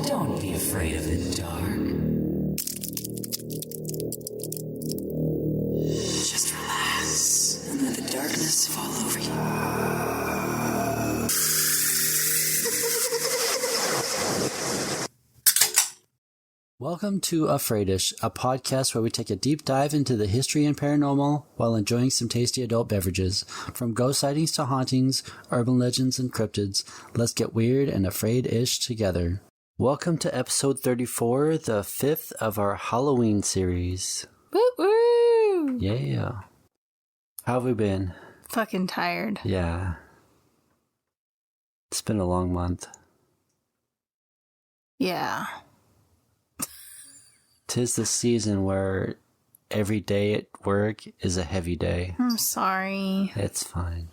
Don't be afraid of the dark. Just relax and let the darkness fall over you. Welcome to Afraidish, a podcast where we take a deep dive into the history and paranormal while enjoying some tasty adult beverages. From ghost sightings to hauntings, urban legends and cryptids, let's get weird and afraid-ish together. Welcome to episode 34, the 5th of our Halloween series. Woo-woo! Yeah. How have we been? Fucking tired. Yeah. It's been a long month. Yeah. 'Tis the season where every day at work is a heavy day. I'm sorry. It's fine.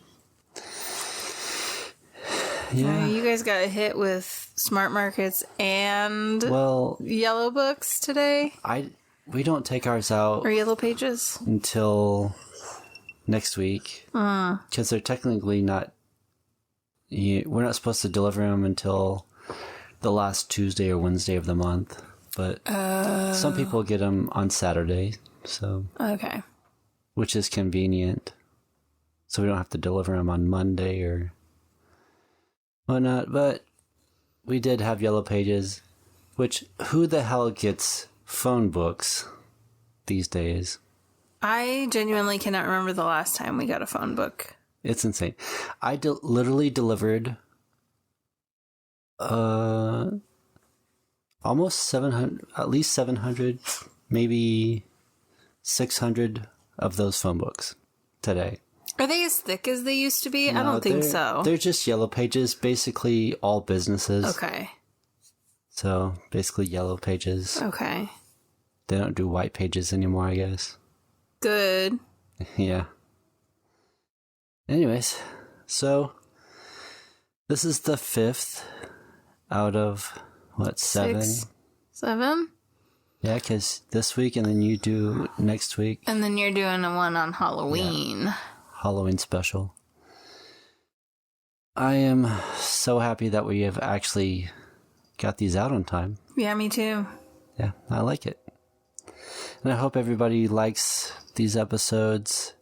Yeah. You guys got hit with smart markets and yellow books today? We don't take ours out or yellow pages until next week because they're technically not. We're not supposed to deliver them until the last Tuesday or Wednesday of the month. But some people get them on Saturday, so okay, which is convenient. So we don't have to deliver them on Monday or whatnot. But we did have yellow pages, which who the hell gets phone books these days? I genuinely cannot remember the last time we got a phone book. It's insane. I literally delivered almost 700, at least 700, maybe 600 of those phone books today. Are they as thick as they used to be? No, I don't think so. They're just yellow pages, basically all businesses. Okay. So basically yellow pages. Okay. They don't do white pages anymore, I guess. Good. Yeah. Anyways, so this is the 5th out of... What, 7? 7? Yeah, because this week and then you do next week. And then you're doing a one on Halloween. Yeah. Halloween special. I am so happy that we have actually got these out on time. Yeah, me too. Yeah, I like it. And I hope everybody likes these episodes.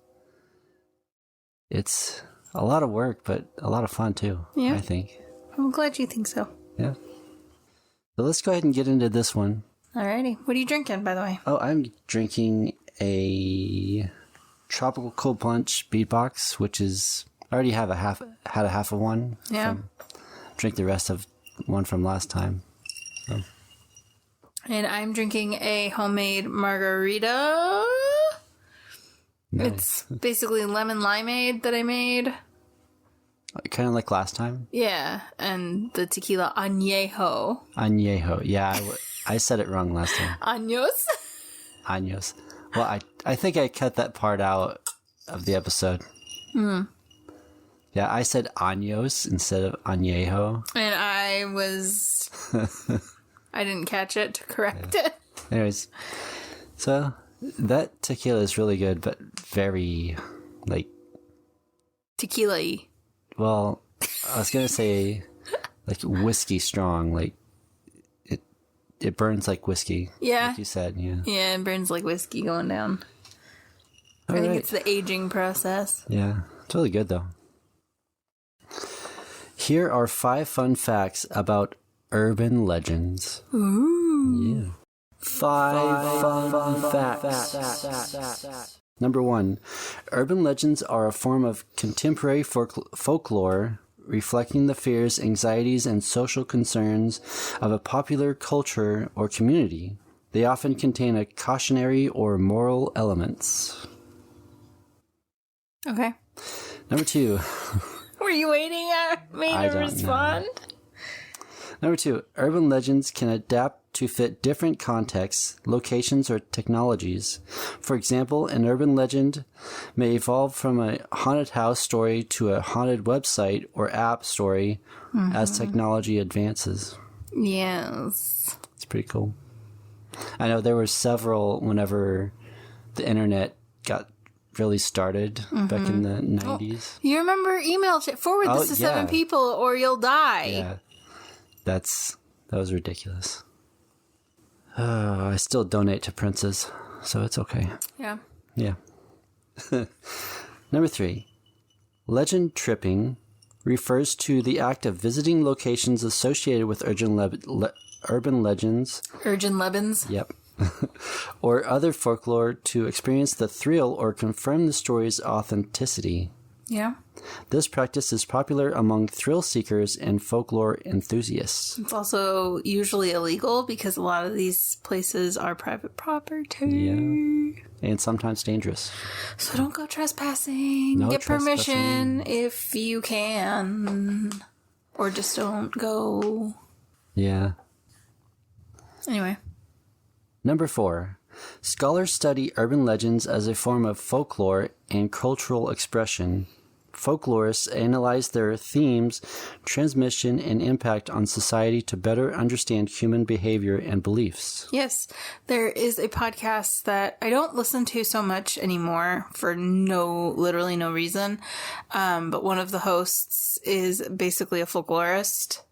It's a lot of work, but a lot of fun too, I think. I'm glad you think so. Yeah. So let's go ahead and get into this one. Alrighty. What are you drinking, by the way? Oh, I'm drinking a tropical cold punch beatbox, which is I already have had a half of one. Yeah. Drink the rest of one from last time. So. And I'm drinking a homemade margarita. Nice. It's basically lemon limeade that I made. Kind of like last time? Yeah, and the tequila añejo. Añejo. Yeah, I said it wrong last time. Años? Años. Well, I think I cut that part out of the episode. Yeah, I said años instead of añejo. And I didn't catch it to correct it. Anyways, so that tequila is really good, but very, Tequila-y. Well, I was going to say, whiskey strong. It burns like whiskey. Yeah. Like you said, yeah. Yeah, it burns like whiskey going down. I think it's the aging process. Yeah, it's really good, though. Here are 5 fun facts about urban legends. Ooh. Yeah. 5 fun facts. Number 1, urban legends are a form of contemporary folklore reflecting the fears, anxieties, and social concerns of a popular culture or community. They often contain a cautionary or moral elements. Okay. Number 2. Were you waiting at me to respond? Number 2, urban legends can adapt to fit different contexts, locations, or technologies. For example, an urban legend may evolve from a haunted house story to a haunted website or app story as technology advances. Yes. It's pretty cool. I know there were several whenever the internet got really started back in the 90s. You remember email forward this to 7 people or you'll die. Yeah. That's That was ridiculous. I still donate to princes, so it's okay. Yeah. Yeah. Number 3. Legend tripping refers to the act of visiting locations associated with urban legends. Urban legends? Yep. Or other folklore to experience the thrill or confirm the story's authenticity. Yeah. This practice is popular among thrill seekers and folklore enthusiasts. It's also usually illegal because a lot of these places are private property. Yeah. And sometimes dangerous. So don't go trespassing. No Get trespassing. permission if you can. Or just don't go. Yeah. Anyway. Number 4. Scholars study urban legends as a form of folklore and cultural expression. Folklorists analyze their themes, transmission, and impact on society to better understand human behavior and beliefs. Yes, there is a podcast that I don't listen to so much anymore for literally no reason. But one of the hosts is basically a folklorist.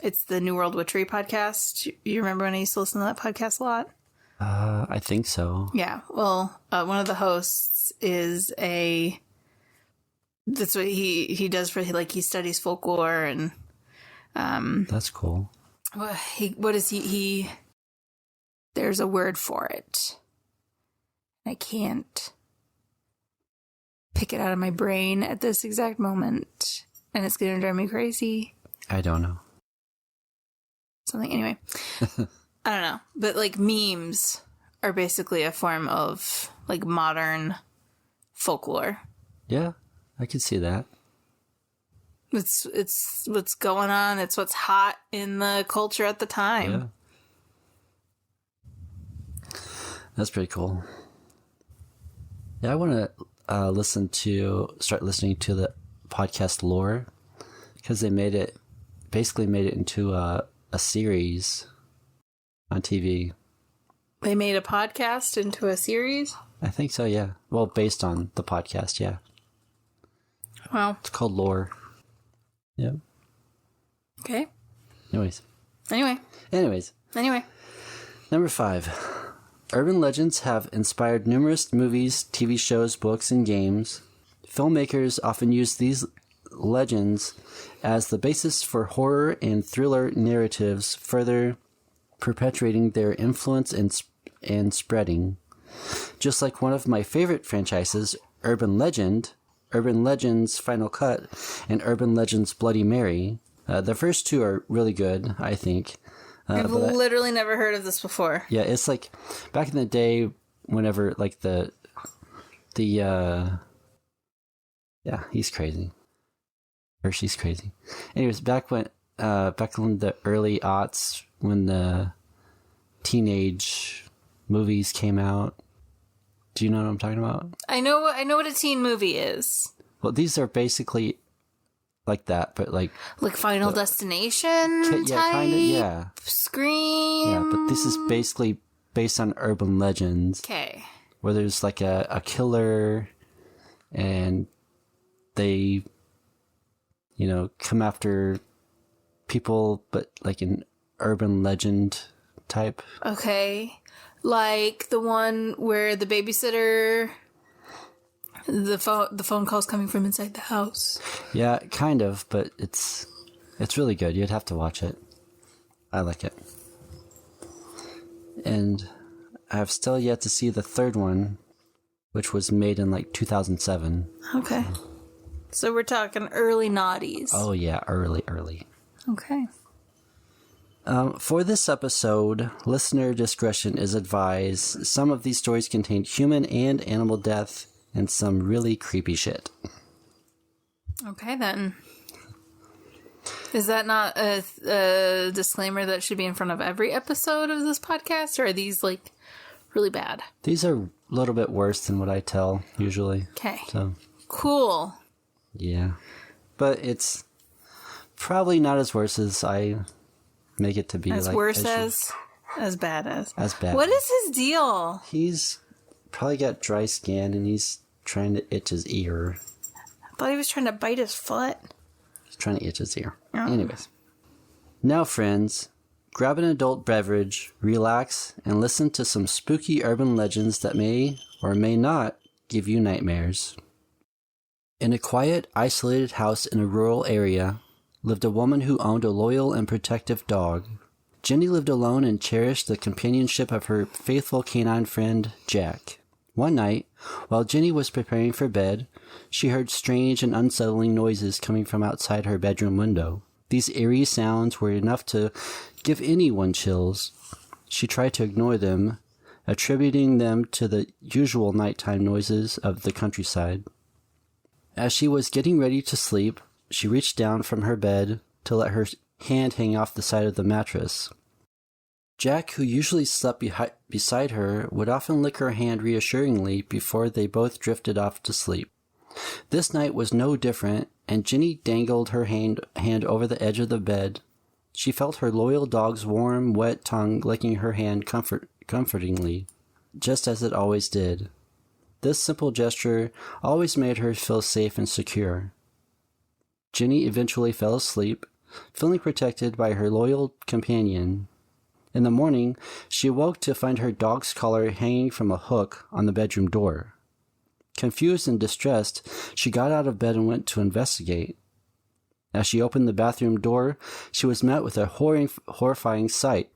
It's the New World Witchery podcast. You remember when I used to listen to that podcast a lot? I think so. Yeah. Well, one of the hosts is that's what he does for, like, he studies folklore and, That's cool. there's a word for it. I can't pick it out of my brain at this exact moment. And it's going to drive me crazy. I don't know. Something, anyway. I don't know. But, like, memes are basically a form of, like, modern folklore. Yeah, I can see that. It's what's going on. It's what's hot in the culture at the time. Yeah. That's pretty cool. Yeah, I want to start listening to the podcast Lore, because they basically made it into a series on TV. They made a podcast into a series? I think so, yeah. Well, based on the podcast, yeah. Wow. It's called Lore. Yeah. Okay. Anyways. Anyway. Number 5. Urban legends have inspired numerous movies, TV shows, books, and games. Filmmakers often use these legends as the basis for horror and thriller narratives, further perpetuating their influence and spreading. Just like one of my favorite franchises, Urban Legend's Final Cut, and Urban Legends Bloody Mary. The first two are really good, I think. I've literally never heard of this before. Yeah, it's like back in the day, whenever like he's crazy. Or she's crazy. Anyways, back in the early aughts, when the teenage movies came out. Do you know what I'm talking about? I know what a teen movie is. Well, these are basically like that, but like Final Destination type? Yeah, kind of, yeah. Scream? Yeah, but this is basically based on urban legends. Okay. Where there's like a killer and they, come after people, but like an urban legend type. Okay. Like the one where the babysitter, the phone call's coming from inside the house. Yeah, kind of, but it's really good. You'd have to watch it. I like it. And I have still yet to see the third one, which was made in like 2007. Okay. So we're talking early noughties. Oh yeah, early. Okay. For this episode, listener discretion is advised. Some of these stories contain human and animal death and some really creepy shit. Okay, then. Is that not a disclaimer that should be in front of every episode of this podcast, or are these, like, really bad? These are a little bit worse than what I tell, usually. Okay. So. Cool. Yeah. But it's probably not as worse as I make it to be. As worse as bad as. As bad. What is his deal? He's probably got dry skin and he's trying to itch his ear. I thought he was trying to bite his foot. He's trying to itch his ear. Oh. Anyways. Now, friends, grab an adult beverage, relax, and listen to some spooky urban legends that may or may not give you nightmares. In a quiet, isolated house in a rural area lived a woman who owned a loyal and protective dog. Jenny lived alone and cherished the companionship of her faithful canine friend, Jack. One night, while Jenny was preparing for bed, she heard strange and unsettling noises coming from outside her bedroom window. These eerie sounds were enough to give anyone chills. She tried to ignore them, attributing them to the usual nighttime noises of the countryside. As she was getting ready to sleep, she reached down from her bed to let her hand hang off the side of the mattress. Jack, who usually slept beside her, would often lick her hand reassuringly before they both drifted off to sleep. This night was no different, and Jenny dangled her hand over the edge of the bed. She felt her loyal dog's warm, wet tongue licking her hand comfortingly, just as it always did. This simple gesture always made her feel safe and secure. Jenny eventually fell asleep, feeling protected by her loyal companion. In the morning, she awoke to find her dog's collar hanging from a hook on the bedroom door. Confused and distressed, she got out of bed and went to investigate. As she opened the bathroom door, she was met with a horrifying sight.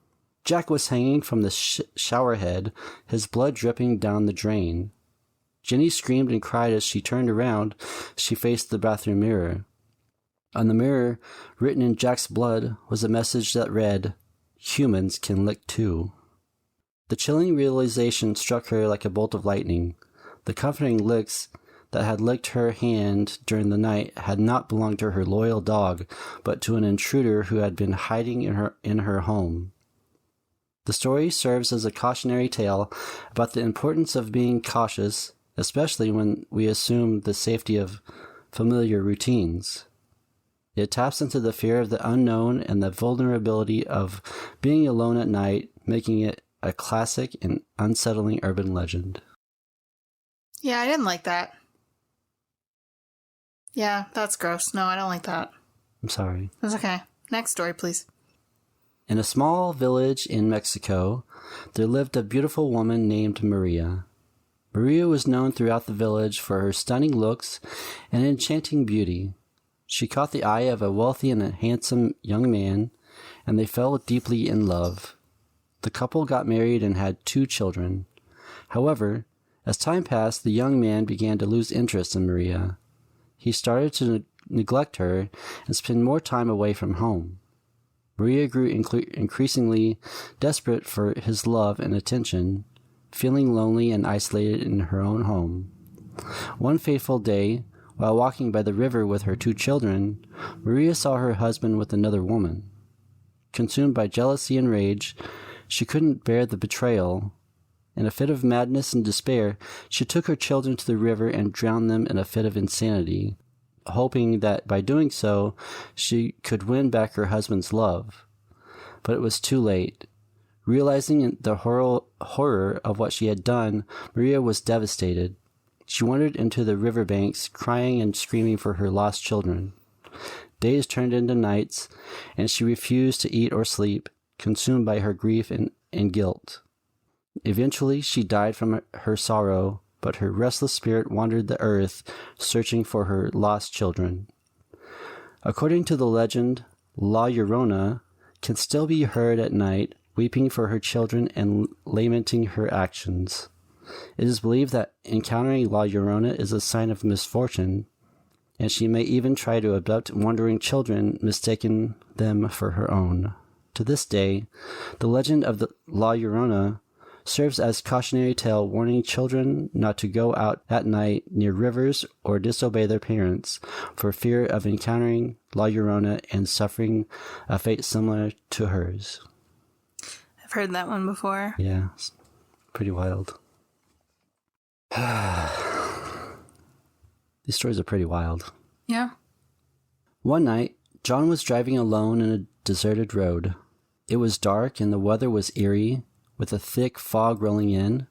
Jack was hanging from the shower head, his blood dripping down the drain. Jenny screamed and cried as she turned around. She faced the bathroom mirror. On the mirror, written in Jack's blood, was a message that read, "Humans can lick too." The chilling realization struck her like a bolt of lightning. The comforting licks that had licked her hand during the night had not belonged to her loyal dog, but to an intruder who had been hiding in her home. The story serves as a cautionary tale about the importance of being cautious, especially when we assume the safety of familiar routines. It taps into the fear of the unknown and the vulnerability of being alone at night, making it a classic and unsettling urban legend. Yeah, I didn't like that. Yeah, that's gross. No, I don't like that. I'm sorry. That's okay. Next story, please. In a small village in Mexico, there lived a beautiful woman named Maria. Maria was known throughout the village for her stunning looks and enchanting beauty. She caught the eye of a wealthy and handsome young man, and they fell deeply in love. The couple got married and had 2 children. However, as time passed, the young man began to lose interest in Maria. He started to neglect her and spend more time away from home. Maria grew increasingly desperate for his love and attention, feeling lonely and isolated in her own home. One fateful day, while walking by the river with her 2 children, Maria saw her husband with another woman. Consumed by jealousy and rage, she couldn't bear the betrayal. In a fit of madness and despair, she took her children to the river and drowned them in a fit of insanity, hoping that by doing so, she could win back her husband's love. But it was too late. Realizing the horror of what she had done, Maria was devastated. She wandered into the riverbanks, crying and screaming for her lost children. Days turned into nights, and she refused to eat or sleep, consumed by her grief and guilt. Eventually, she died from her sorrow, but her restless spirit wandered the earth, searching for her lost children. According to the legend, La Llorona can still be heard at night, weeping for her children and lamenting her actions. It is believed that encountering La Llorona is a sign of misfortune, and she may even try to abduct wandering children, mistaking them for her own. To this day, the legend of the La Llorona serves as cautionary tale warning children not to go out at night near rivers or disobey their parents for fear of encountering La Llorona and suffering a fate similar to hers. I've heard that one before. Yeah, it's pretty wild. These stories are pretty wild. Yeah. One night, John was driving alone in a deserted road. It was dark and the weather was eerie, with a thick fog rolling in.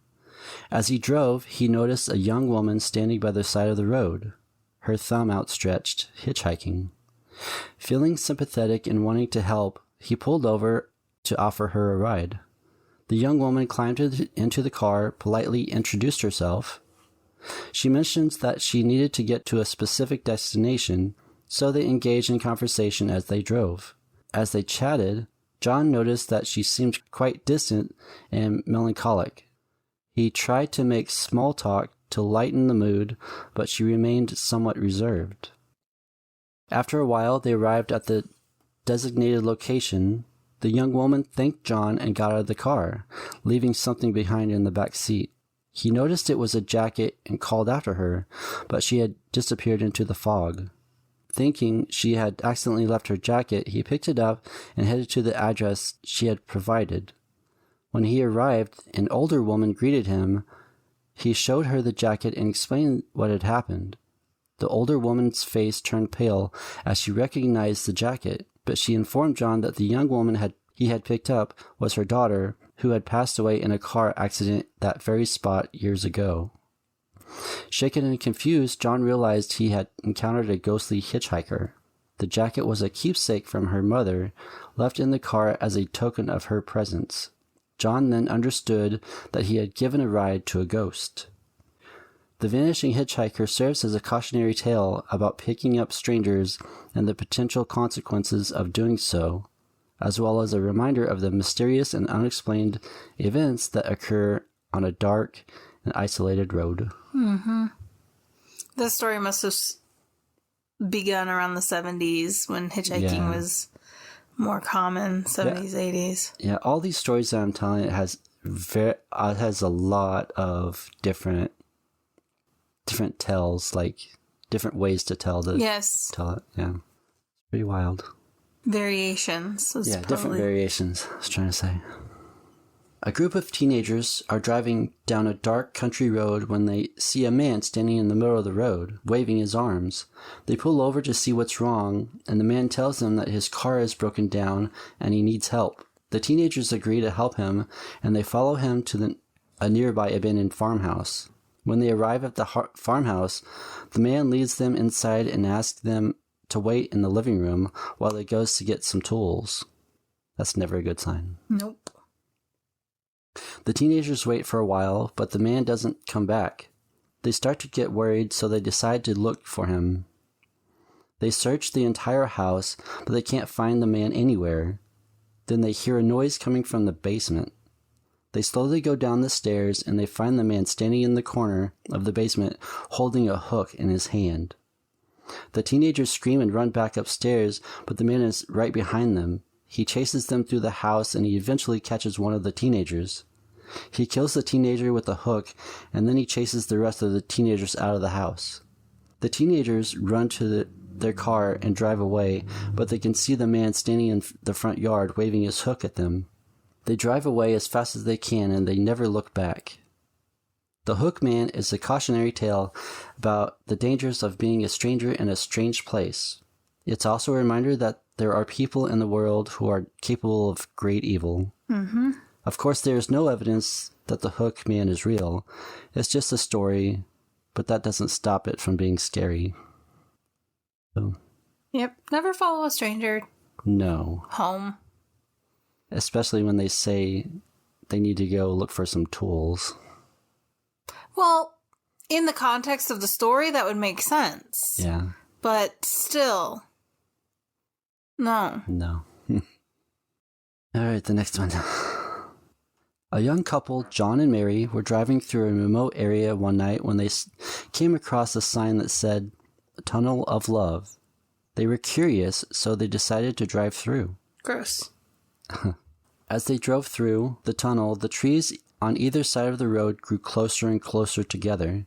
As he drove, he noticed a young woman standing by the side of the road, her thumb outstretched, hitchhiking. Feeling sympathetic and wanting to help, He pulled over to offer her a ride. The young woman climbed into the car, politely introduced herself. She mentions that she needed to get to a specific destination, so they engaged in conversation as they drove. As they chatted, John noticed that she seemed quite distant and melancholic. He tried to make small talk to lighten the mood, but she remained somewhat reserved. After a while, they arrived at the designated location. The young woman thanked John and got out of the car, leaving something behind in the back seat. He noticed it was a jacket and called after her, but she had disappeared into the fog. Thinking she had accidentally left her jacket, he picked it up and headed to the address she had provided. When he arrived, an older woman greeted him. He showed her the jacket and explained what had happened. The older woman's face turned pale as she recognized the jacket, but she informed John that the young woman he had picked up was her daughter, who had passed away in a car accident that very spot years ago. Shaken and confused, John realized he had encountered a ghostly hitchhiker. The jacket was a keepsake from her mother, left in the car as a token of her presence. John then understood that he had given a ride to a ghost. The vanishing hitchhiker serves as a cautionary tale about picking up strangers and the potential consequences of doing so, as well as a reminder of the mysterious and unexplained events that occur on a dark and isolated road. Mm-hmm. This story must have begun around the 70s when hitchhiking was more common, 70s, 80s. Yeah, all these stories that I'm telling, it has a lot of different tells, like different ways to tell it. Yeah, it's pretty wild. Variations. Different variations, I was trying to say. A group of teenagers are driving down a dark country road when they see a man standing in the middle of the road, waving his arms. They pull over to see what's wrong, and the man tells them that his car is broken down and he needs help. The teenagers agree to help him, and they follow him to a nearby abandoned farmhouse. When they arrive at the farmhouse, the man leads them inside and asks them to wait in the living room while he goes to get some tools. That's never a good sign. Nope. The teenagers wait for a while, but the man doesn't come back. They start to get worried, so they decide to look for him. They search the entire house, but they can't find the man anywhere. Then they hear a noise coming from the basement. They slowly go down the stairs, and they find the man standing in the corner of the basement, holding a hook in his hand. The teenagers scream and run back upstairs, but the man is right behind them. He chases them through the house, and he eventually catches one of the teenagers. He kills the teenager with a hook, and then he chases the rest of the teenagers out of the house. The teenagers run to their car and drive away, but they can see the man standing in the front yard waving his hook at them. They drive away as fast as they can, and they never look back. The Hook Man is a cautionary tale about the dangers of being a stranger in a strange place. It's also a reminder that there are people in the world who are capable of great evil. Mm-hmm. Of course, there is no evidence that the Hook Man is real. It's just a story, but that doesn't stop it from being scary. So. Yep. Never follow a stranger. No. Home. Especially when they say they need to go look for some tools. Well, in the context of the story, that would make sense. Yeah. But still. No. No. All right, the next one. A young couple, John and Mary, were driving through a remote area one night when they came across a sign that said, Tunnel of Love. They were curious, so they decided to drive through. Gross. As they drove through the tunnel, the trees on either side of the road grew closer and closer together,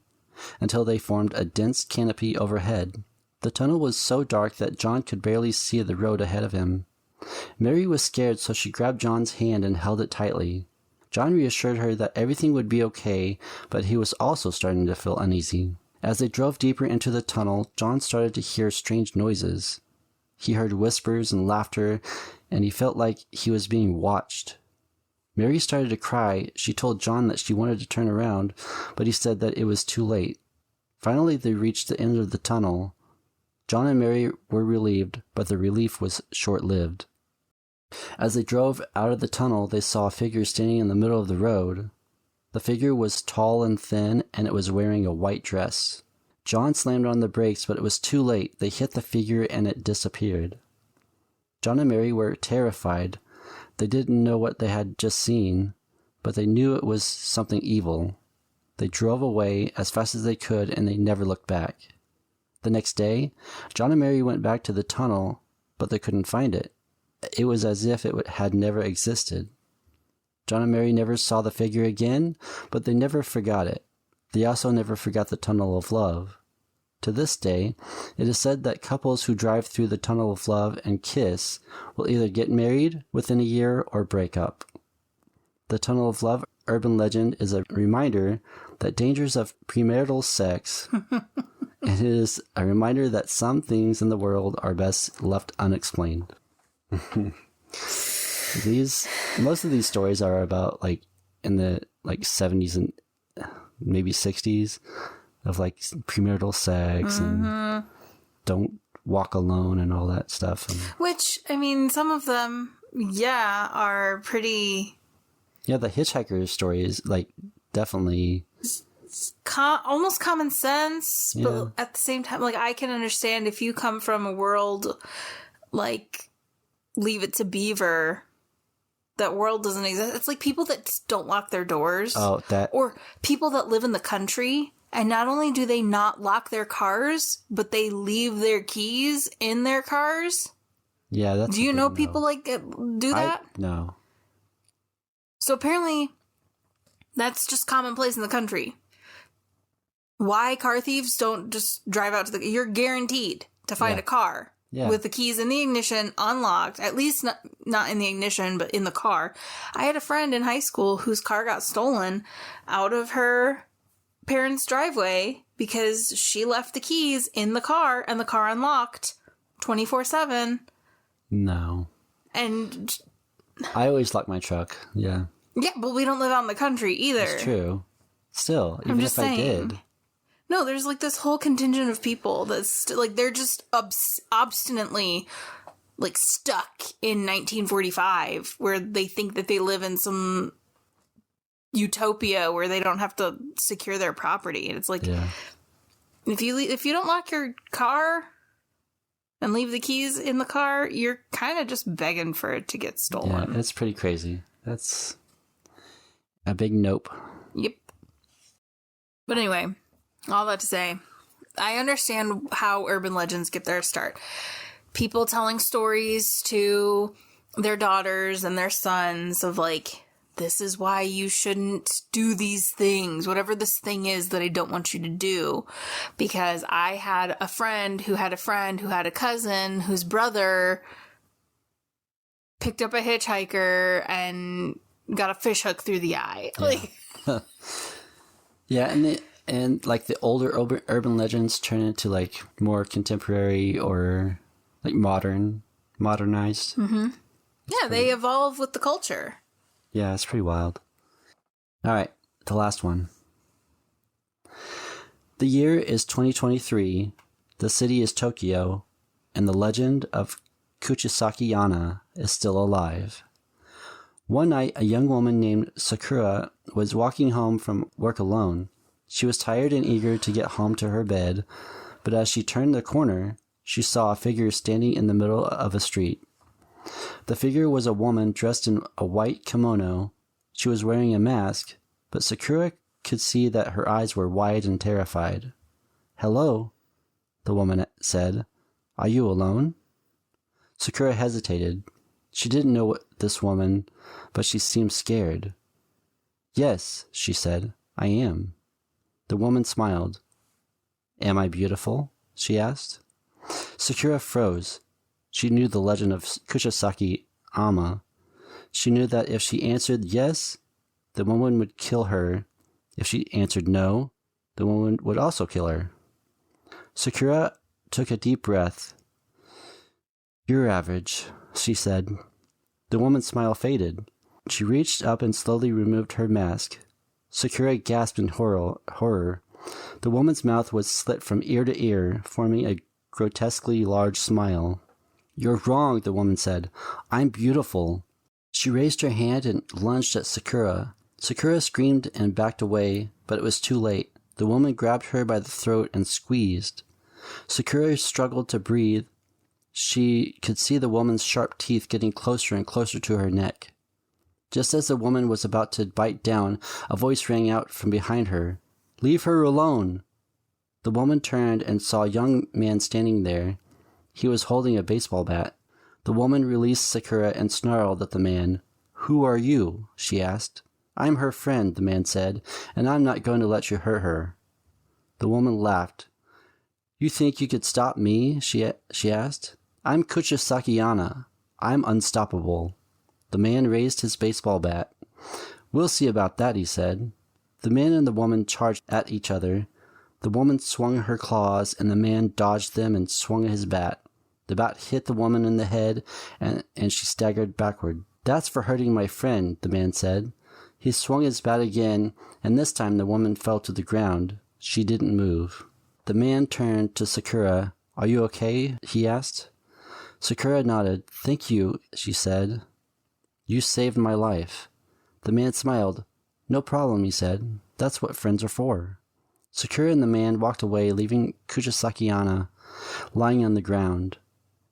until they formed a dense canopy overhead. The tunnel was so dark that John could barely see the road ahead of him. Mary was scared, so she grabbed John's hand and held it tightly. John reassured her that everything would be okay, but he was also starting to feel uneasy. As they drove deeper into the tunnel, John started to hear strange noises. He heard whispers and laughter, and he felt like he was being watched. Mary started to cry. She told John that she wanted to turn around, but he said that it was too late. Finally, they reached the end of the tunnel. John and Mary were relieved, but the relief was short-lived. As they drove out of the tunnel, they saw a figure standing in the middle of the road. The figure was tall and thin, and it was wearing a white dress. John slammed on the brakes, but it was too late. They hit the figure and it disappeared. John and Mary were terrified. They didn't know what they had just seen, but they knew it was something evil. They drove away as fast as they could, and they never looked back. The next day, John and Mary went back to the tunnel, but they couldn't find it. It was as if it had never existed. John and Mary never saw the figure again, but they never forgot it. They also never forgot the Tunnel of Love. To this day, it is said that couples who drive through the Tunnel of Love and kiss will either get married within a year or break up. The Tunnel of Love urban legend is a reminder that dangers of premarital sex, and it is a reminder that some things in the world are best left unexplained. Most of these stories are about like in the 70s and maybe 60s of like premarital sex and don't walk alone and all that stuff. Which, I mean, some of them, are pretty... Yeah, the hitchhiker story is like definitely... almost common sense, but at the same time, like, I can understand if you come from a world like Leave It to Beaver, that world doesn't exist. It's like people that just don't lock their doors. Oh, that... Or people that live in the country, and not only do they not lock their cars, but they leave their keys in their cars. Yeah, that's... Do you know people like do that? No. So apparently, that's just commonplace in the country. Why car thieves don't just drive out to the... You're guaranteed to find a car with the keys in the ignition unlocked. At least not in the ignition, but in the car. I had a friend in high school whose car got stolen out of her parents' driveway because she left the keys in the car and the car unlocked 24/7. No. And... I always lock my truck, yeah. Yeah, but we don't live out in the country either. It's true. Still, even if I did... No, there's like this whole contingent of people that's like, they're just obstinately like stuck in 1945 where they think that they live in some utopia where they don't have to secure their property. And it's like, if you don't lock your car and leave the keys in the car, you're kind of just begging for it to get stolen. Yeah, it's pretty crazy. That's a big nope. Yep. But anyway... All that to say, I understand how urban legends get their start. People telling stories to their daughters and their sons of like, this is why you shouldn't do these things, whatever this thing is that I don't want you to do. Because I had a friend who had a cousin whose brother picked up a hitchhiker and got a fish hook through the eye. Yeah. Like, yeah, and like the older urban legends turn into like more contemporary or like modernized. Mm-hmm. Yeah, they evolve with the culture. Yeah, it's pretty wild. All right, the last one. The year is 2023. The city is Tokyo, and the legend of Kuchisake-onna is still alive. One night, a young woman named Sakura was walking home from work alone. She was tired and eager to get home to her bed, but as she turned the corner, she saw a figure standing in the middle of a street. The figure was a woman dressed in a white kimono. She was wearing a mask, but Sakura could see that her eyes were wide and terrified. "Hello," the woman said. "Are you alone?" Sakura hesitated. She didn't know this woman, but she seemed scared. "Yes," she said, "I am." The woman smiled. "Am I beautiful?" she asked. Sakura froze. She knew the legend of Kuchisake-onna. She knew that if she answered yes, the woman would kill her. If she answered no, the woman would also kill her. Sakura took a deep breath. "You're average," she said. The woman's smile faded. She reached up and slowly removed her mask. Sakura gasped in horror. The woman's mouth was slit from ear to ear, forming a grotesquely large smile. You're wrong, the woman said. I'm beautiful. She raised her hand and lunged at Sakura. Sakura screamed and backed away, but it was too late. The woman grabbed her by the throat and squeezed. Sakura struggled to breathe. She could see the woman's sharp teeth getting closer and closer to her neck. Just as the woman was about to bite down, a voice rang out from behind her. Leave her alone! The woman turned and saw a young man standing there. He was holding a baseball bat. The woman released Sakura and snarled at the man. Who are you? She asked. I'm her friend, the man said, and I'm not going to let you hurt her. The woman laughed. You think you could stop me? She asked. I'm Kuchisake-onna. I'm unstoppable. The man raised his baseball bat. We'll see about that, he said. The man and the woman charged at each other. The woman swung her claws, and the man dodged them and swung his bat. The bat hit the woman in the head, and she staggered backward. That's for hurting my friend, the man said. He swung his bat again, and this time the woman fell to the ground. She didn't move. The man turned to Sakura. Are you okay? He asked. Sakura nodded. Thank you, she said. You saved my life. The man smiled. No problem, he said. That's what friends are for. Sakura and the man walked away, leaving Kuchisake-onna lying on the ground.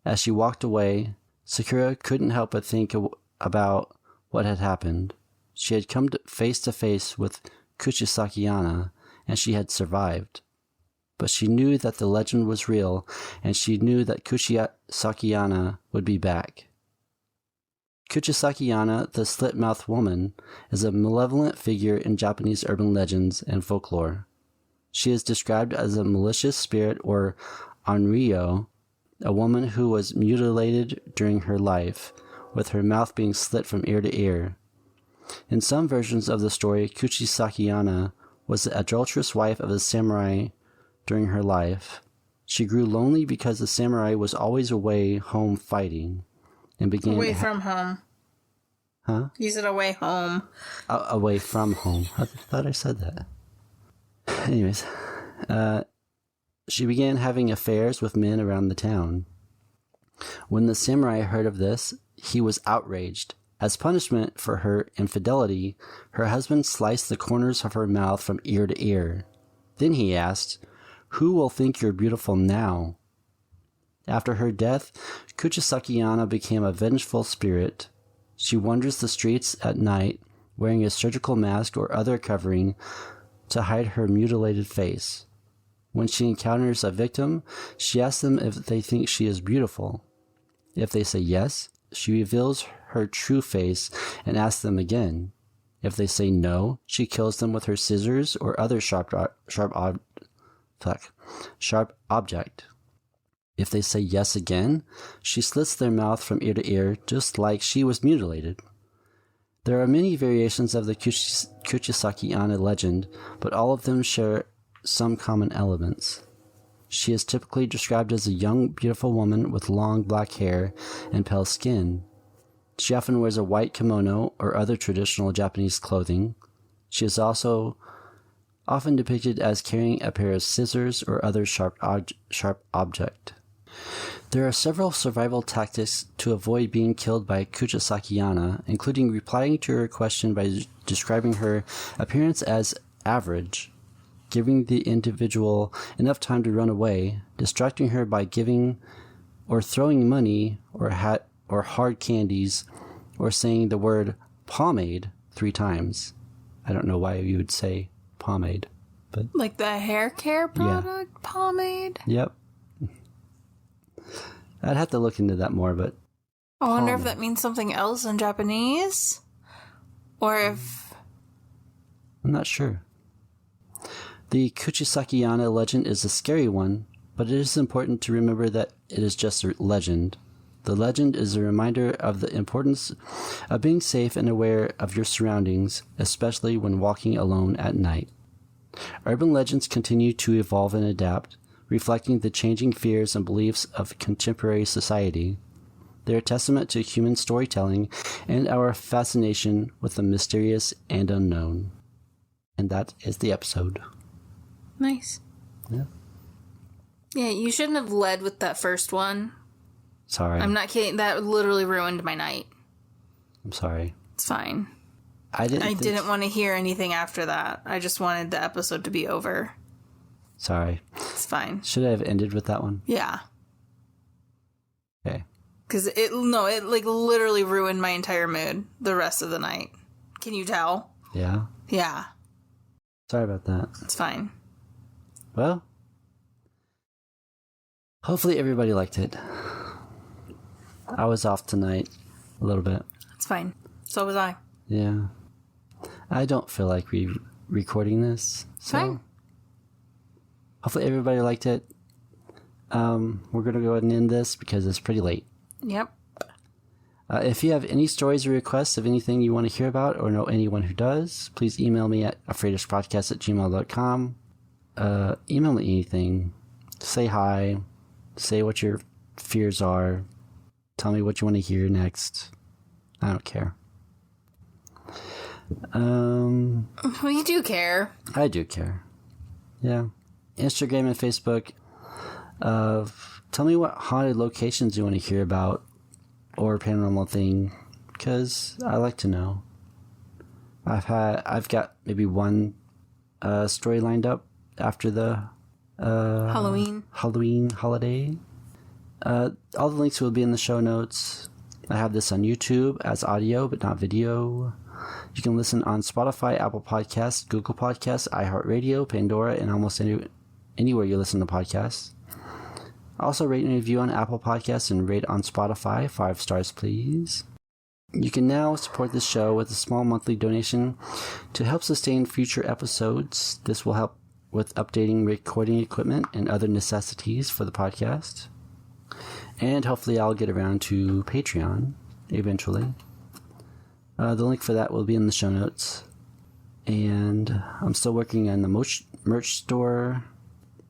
As she walked away, Sakura couldn't help but think about what had happened. She had come face to face with Kuchisake-onna, and she had survived. But she knew that the legend was real, and she knew that Kuchisake-onna would be back. Kuchisake-onna, the slit-mouthed woman, is a malevolent figure in Japanese urban legends and folklore. She is described as a malicious spirit or onryo, a woman who was mutilated during her life, with her mouth being slit from ear to ear. In some versions of the story, Kuchisake-onna was the adulterous wife of a samurai during her life. She grew lonely because the samurai was always away home fighting, and began away from home. Huh? You said away home. Away from home. I thought I said that. Anyways, she began having affairs with men around the town. When the samurai heard of this, he was outraged. As punishment for her infidelity, her husband sliced the corners of her mouth from ear to ear. Then he asked, Who will think you're beautiful now? After her death, Kuchisake-onna became a vengeful spirit. She wanders the streets at night, wearing a surgical mask or other covering to hide her mutilated face. When she encounters a victim, she asks them if they think she is beautiful. If they say yes, she reveals her true face and asks them again. If they say no, she kills them with her scissors or other sharp object. If they say yes again, she slits their mouth from ear to ear, just like she was mutilated. There are many variations of the Kuchisake-onna legend, but all of them share some common elements. She is typically described as a young, beautiful woman with long black hair and pale skin. She often wears a white kimono or other traditional Japanese clothing. She is also often depicted as carrying a pair of scissors or other sharp object. There are several survival tactics to avoid being killed by Kuchisake-onna, including replying to her question by describing her appearance as average, giving the individual enough time to run away, distracting her by giving or throwing money or hard candies, or saying the word pomade 3 times. I don't know why you would say pomade, but like the hair care product, yeah. Pomade? Yep. I'd have to look into that more, but I wonder if that means something else in Japanese, or if... I'm not sure. The Kuchisake-onna legend is a scary one, but it is important to remember that it is just a legend. The legend is a reminder of the importance of being safe and aware of your surroundings, especially when walking alone at night. Urban legends continue to evolve and adapt, reflecting the changing fears and beliefs of contemporary society. They are a testament to human storytelling and our fascination with the mysterious and unknown. And that is the episode. Nice. Yeah. Yeah, you shouldn't have led with that first one. Sorry. I'm not kidding. That literally ruined my night. I'm sorry. It's fine. I didn't want to hear anything after that. I just wanted the episode to be over. Sorry. It's fine. Should I have ended with that one? Yeah. Okay. Because it like literally ruined my entire mood the rest of the night. Can you tell? Yeah. Yeah. Sorry about that. It's fine. Well, hopefully everybody liked it. I was off tonight a little bit. It's fine. So was I. Yeah. I don't feel like recording this. So Fine. Hopefully everybody liked it. We're going to go ahead and end this because it's pretty late. Yep. If you have any stories or requests of anything you want to hear about or know anyone who does, please email me at afraidishpodcast@gmail.com. Email me anything. Say hi. Say what your fears are. Tell me what you want to hear next. I don't care. We do care. I do care. Yeah. Instagram and Facebook. Tell me what haunted locations you want to hear about or paranormal thing, because I like to know. I've got maybe one story lined up after the Halloween holiday. All the links will be in the show notes. I have this on YouTube as audio but not video. You can listen on Spotify, Apple Podcasts, Google Podcasts, iHeartRadio, Pandora, and almost anywhere you listen to podcasts. Also, rate and review on Apple Podcasts and rate on Spotify. 5 stars, please. You can now support this show with a small monthly donation to help sustain future episodes. This will help with updating recording equipment and other necessities for the podcast. And hopefully I'll get around to Patreon eventually. The link for that will be in the show notes. And I'm still working on the merch store.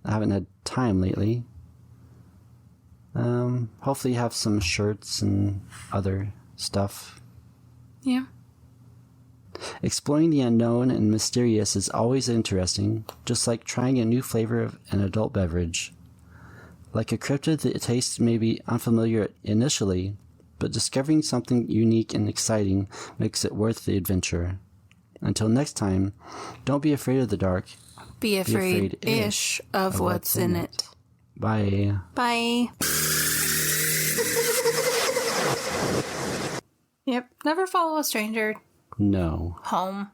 I haven't had time lately. Hopefully have some shirts and other stuff. Yeah. Exploring the unknown and mysterious is always interesting, just like trying a new flavor of an adult beverage. Like a cryptid, the taste may be unfamiliar initially, but discovering something unique and exciting makes it worth the adventure. Until next time, don't be afraid of the dark. Be afraid-ish of what's in it. Bye. Bye. Yep. Never follow a stranger No. home.